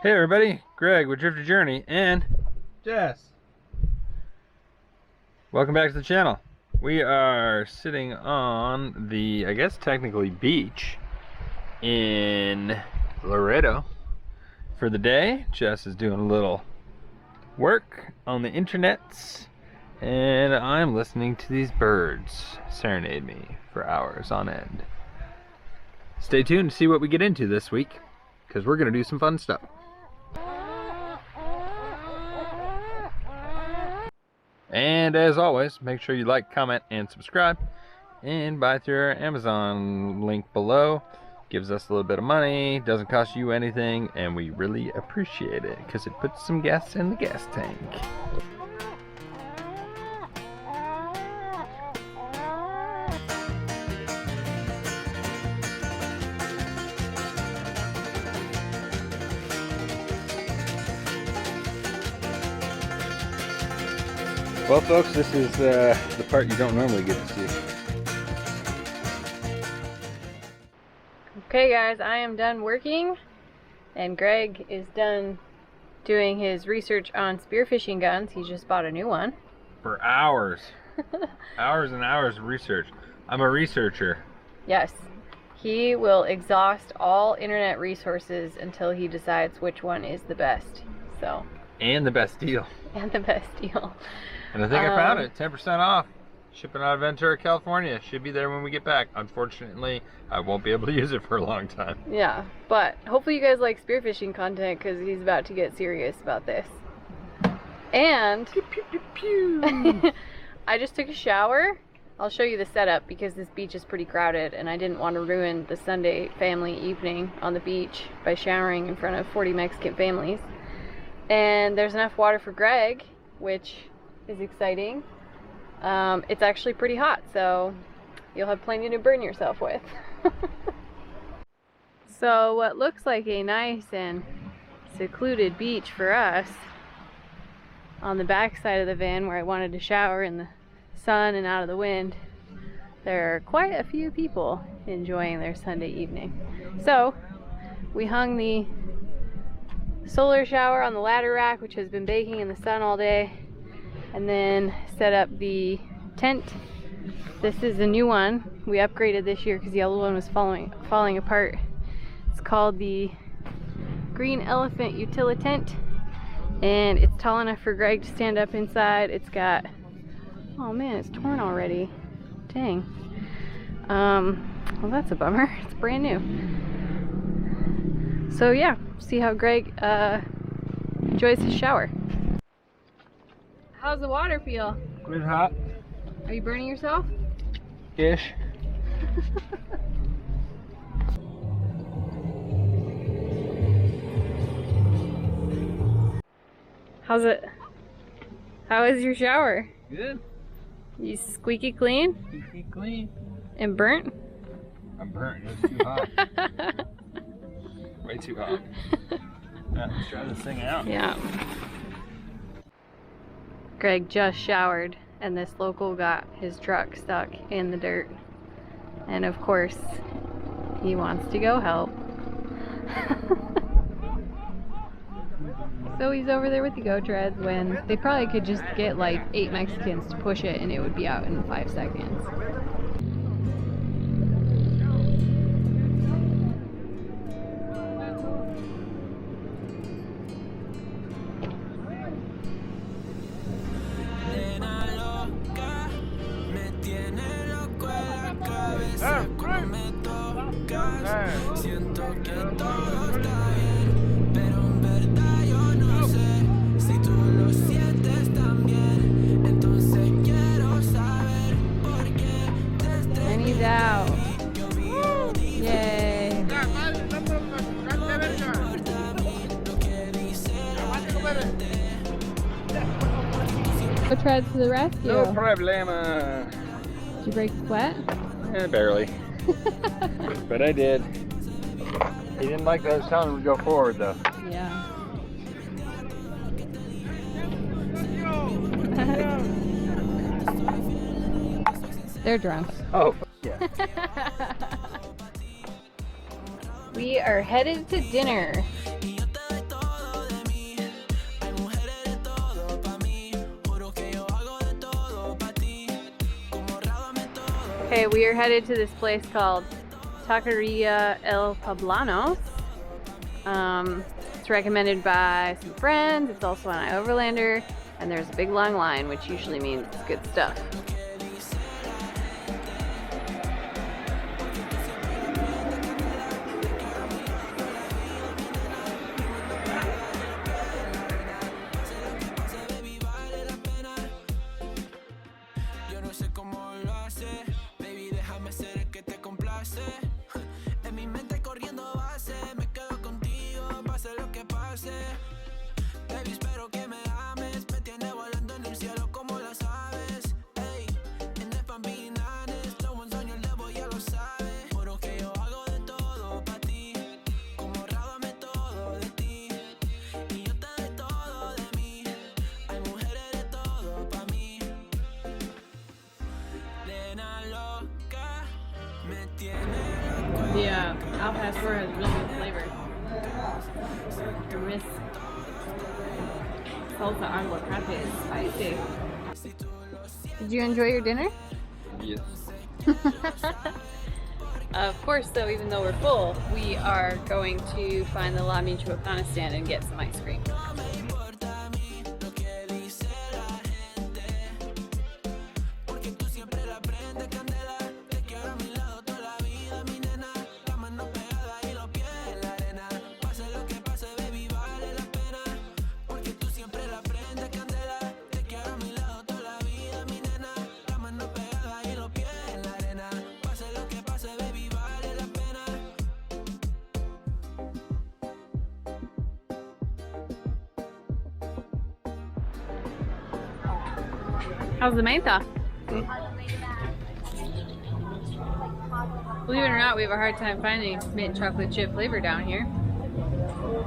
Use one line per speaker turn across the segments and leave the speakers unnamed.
Hey everybody, Greg with Drifter Journey and
Jess.
welcome back to the channel. We are sitting on the, I guess technically, beach in Laredo for the day. Jess is doing a little work on the internets and I'm listening to these birds serenade me for hours on end. Stay tuned to see what we get into this week because we're going to do some fun stuff. And as always, make sure you like, comment, and subscribe. And buy through our Amazon link below. Gives us a little bit of money, doesn't cost you anything, and we really appreciate it because it puts some gas in the gas tank. Well folks, this is the part you don't normally get to see.
Okay guys, I am done working and Greg is done doing his research on spearfishing guns. He just bought a new one.
For hours. Hours and hours of research. I'm a researcher.
Yes. He will exhaust all internet resources until he decides which one is the best. So.
And the best deal.
And the best deal.
And I think I found it, 10% off. Shipping out of Ventura, California. Should be there when we get back. Unfortunately, I won't be able to use it for a long time.
Yeah, but hopefully you guys like spearfishing content because he's about to get serious about this. And
Pew, pew, pew, pew.
I just took a shower. I'll show you the setup because this beach is pretty crowded and I didn't want to ruin the Sunday family evening on the beach by showering in front of 40 Mexican families. And there's enough water for Greg, which is exciting. It's actually pretty hot, so you'll have plenty to burn yourself with. So what looks like a nice and secluded beach for us, on the back side of the van where I wanted to shower in the sun and out of the wind, there are quite a few people enjoying their Sunday evening. So we hung the solar shower on the ladder rack, which has been baking in the sun all day, and then set up the tent. This is a new one we upgraded this year because the other one was falling apart. It's called the Green Elephant Utilitent, and it's tall enough for Greg to stand up inside. It's got, oh man, it's torn already. Dang. Well, that's a bummer. It's brand new. So yeah, see how Greg enjoys his shower. How's the water feel?
It's hot.
Are you burning yourself?
Ish.
How's it? How is your shower?
Good.
You squeaky clean?
Squeaky clean.
And burnt?
I'm burnt. It's too hot. Way too hot. Yeah, let's try this thing out.
Yeah. Greg just showered and this local got his truck stuck in the dirt. And of course, he wants to go help. So he's over there with the go treads when they probably could just get like 8 Mexicans to push it and it would be out in 5 seconds.
Siento que todo está bien, pero en verdad yo no sé si tú lo sientes también. Entonces quiero saber por qué desde
And he's out. Yay. Go treads to the rescue.
No problema.
Did you break a sweat?
Barely. But I did. He didn't like that I was telling him to go forward though.
Yeah. They're drunk.
Oh, yeah.
We are headed to dinner.
y yo te doy todo
Okay, we are headed to this place called Taqueria El Poblanos. It's recommended by some friends. It's also on iOverlander, and there's a big long line, which usually means it's good stuff. The al pastor has really good flavor. The risk salsa aguacate is spicy. Did you enjoy your dinner?
Yes.
Of course, though, even though we're full, we are going to find the La Michoacana stand and get some ice cream. How's the menta? Believe it or not, we have a hard time finding mint chocolate chip flavor down here.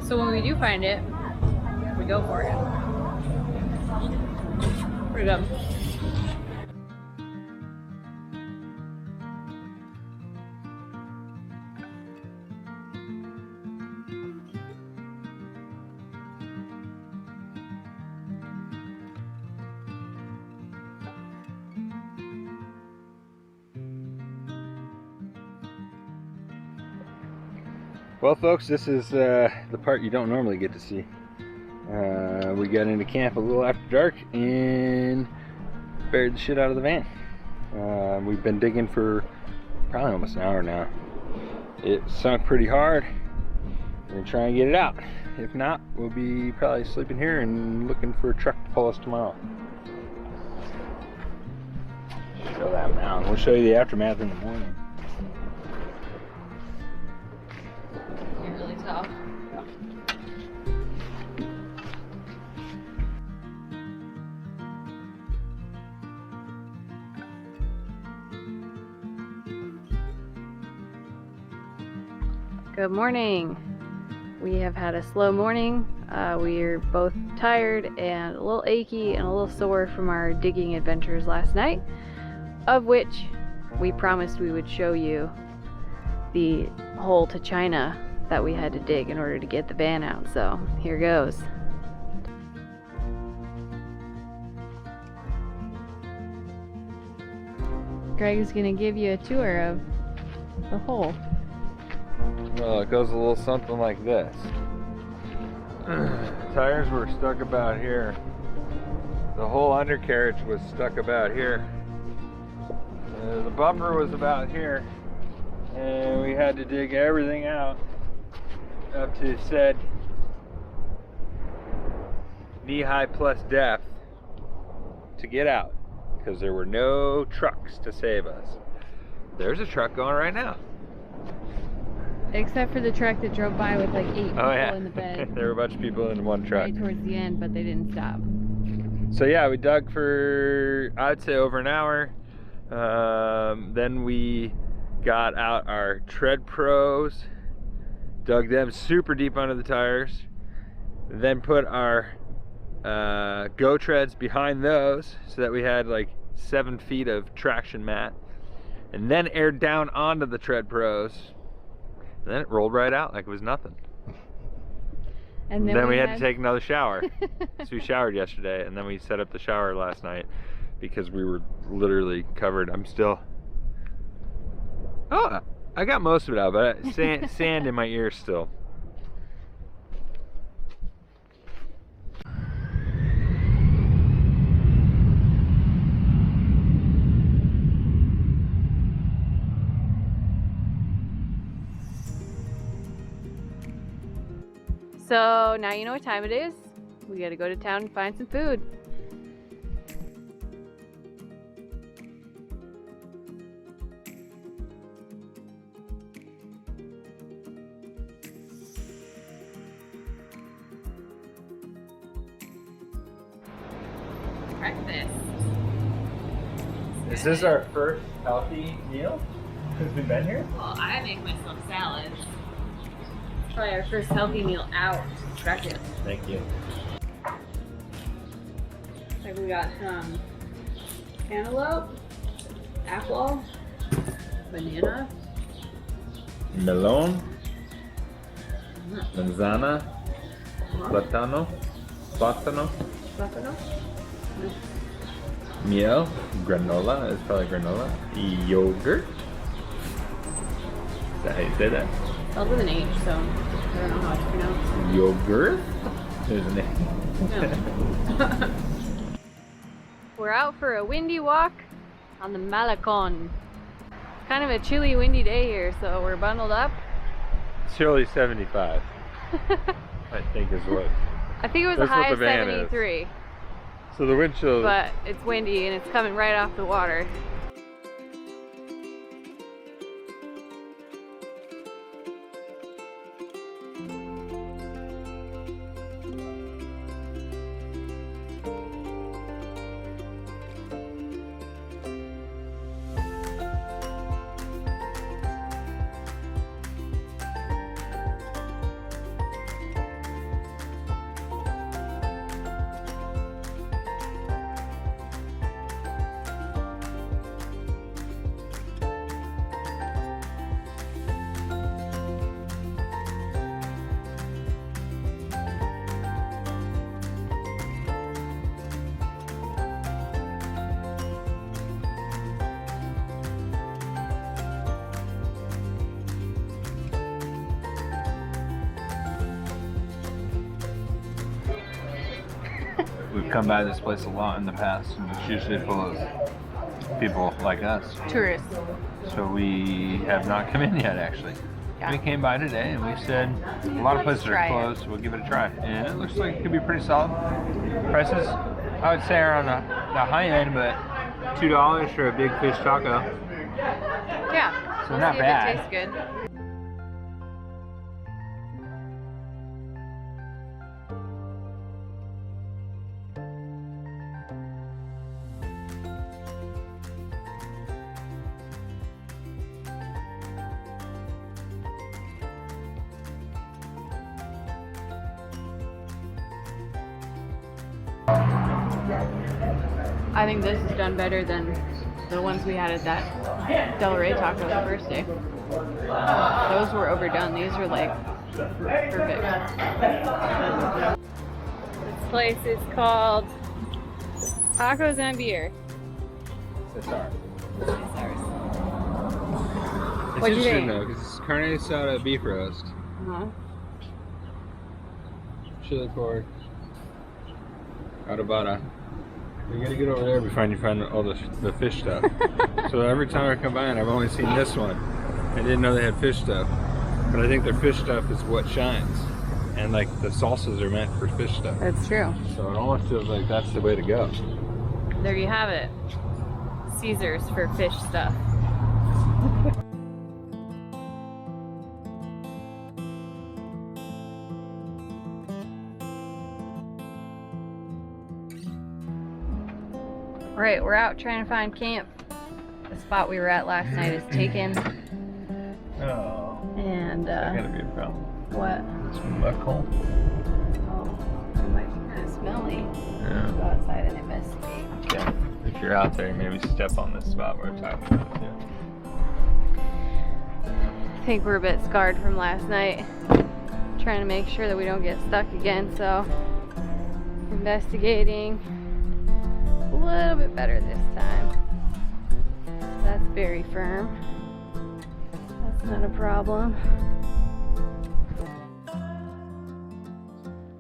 So when we do find it, we go for it. Pretty good.
Well, folks, this is the part you don't normally get to see. We got into camp a little after dark and buried the shit out of the van. We've been digging for probably almost an hour now. It sunk pretty hard. We're gonna try and get it out. If not, we'll be probably sleeping here and looking for a truck to pull us tomorrow. Show that mound. We'll show you the aftermath in the morning.
Tough. Good morning. We have had a slow morning. We are both tired and a little achy and a little sore from our digging adventures last night, of which we promised we would show you the hole to China that we had to dig in order to get the van out. So here goes. Greg's gonna give you a tour of the hole.
Well, it goes a little something like this. Tires were stuck about here. The whole undercarriage was stuck about here. The bumper was about here. And we had to dig everything out up to said knee-high plus depth to get out, because there were no trucks to save us. There's a truck going right now.
Except for the truck that drove by with like 8 people in the bed.
There were a bunch of people in one truck.
Right towards the end, but they didn't stop.
So yeah, we dug for, I'd say, over an hour. Then we got out our Tread Pros, dug them super deep under the tires, then put our Go Treads behind those so that we had like 7 feet of traction mat, and then aired down onto the Tread Pros, and then it rolled right out like it was nothing. And then we had to take another shower. So we showered yesterday, and then we set up the shower last night because we were literally covered. I'm still Oh, I got most of it out, but sand in my ears still.
So now you know what time it is. We gotta go to town and find some food. Breakfast.
Is this our first healthy meal since we've been here?
Well, I make myself salads. It's probably our first healthy meal out. Breakfast.
Thank you.
Like we got cantaloupe, apple, banana,
Melon, manzana, plátano,
buffalo,
miel, granola, it's probably granola, yogurt. Is that how you say that?
spelled with an H, so I don't know how to pronounce
Yogurt? There's a name.
it. No. We're out for a windy walk on the Malecon. Kind of a chilly, windy day here, so we're bundled up.
Chili 75, I think is what.
I think it was a
That's what
high
the
of
van is.
73,
So the wind chill.
but it's windy and it's coming right off the water.
We've come by this place a lot in the past, and it's usually full of people like us.
Tourists.
So we have not come in yet, actually.
Yeah.
We came by today and we said a lot of places are
try it.
closed, so we'll give it a try. And it looks like it could be pretty solid. Prices, I would say, are on the high end, but $2 for a big fish taco.
Yeah.
So
we'll
not
see
bad.
If it tastes good. I think this is done better than the ones we had at that Del Rey taco the first day. Those were overdone. These are like perfect. This place is called Tacos and Beer.
It's ours. It's
What'd you
interesting
think?
though, because it's carne asada beef roast,
Uh-huh.
chili pork, adobada. You gotta get over there before you find all the fish stuff. So every time I come by, and I've only seen this one. I didn't know they had fish stuff, but I think their fish stuff is what shines, and like the salsas are meant for fish stuff.
That's true.
So it almost feels like that's the way to go.
There you have it. Caesars for fish stuff. Alright, we're out trying to find camp. The spot we were at last night is taken.
Oh,
And
that gotta be a problem.
what?
It's muck hole.
Oh, it might be kind of smelly.
Yeah.
Go outside and investigate.
Yeah. If you're out there, maybe step on this spot we're talking about too.
I think we're a bit scarred from last night. Trying to make sure that we don't get stuck again, so investigating a little bit better this time. That's very firm. Not a problem.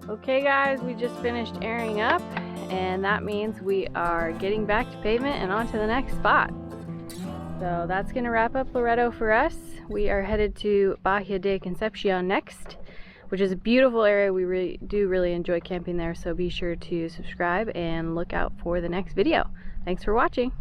Okay guys, we just finished airing up, and that means we are getting back to pavement and on to the next spot. So that's gonna wrap up Loreto for us. We are headed to Baja de Concepcion next, which is a beautiful area. We really enjoy camping there, so be sure to subscribe and look out for the next video. Thanks for watching.